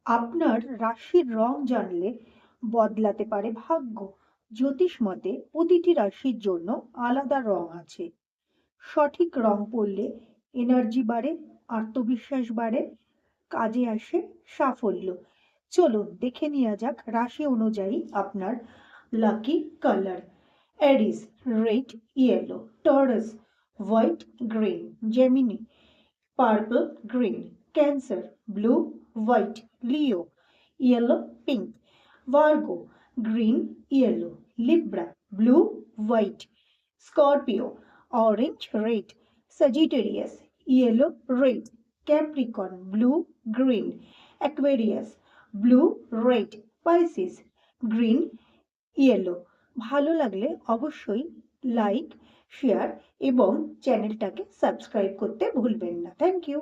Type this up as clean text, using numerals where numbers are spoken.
আপনার রাশির রং জানলে বদলাতে পারে ভাগ্য। জ্যোতিষ মতে প্রতিটি রাশির জন্য আলাদা রং আছে। সঠিক রং পড়লে এনার্জি বাড়ে, আত্মবিশ্বাস বাড়ে, কাজে আসে সাফল্য। চলুন দেখে নেওয়া যাক রাশি অনুযায়ী আপনার lucky colour. Aries red yellow, Taurus white green, Gemini purple green, Cancer blue white, Leo yellow pink, Virgo green yellow, Libra blue white, Scorpio orange red, Sagittarius yellow red, Capricorn blue green, Aquarius blue red, Pisces green yellow. ভালো লাগলে অবশ্যই like, share এবং চ্যানেলটাকে subscribe করতে ভুলবেন না। Thank you.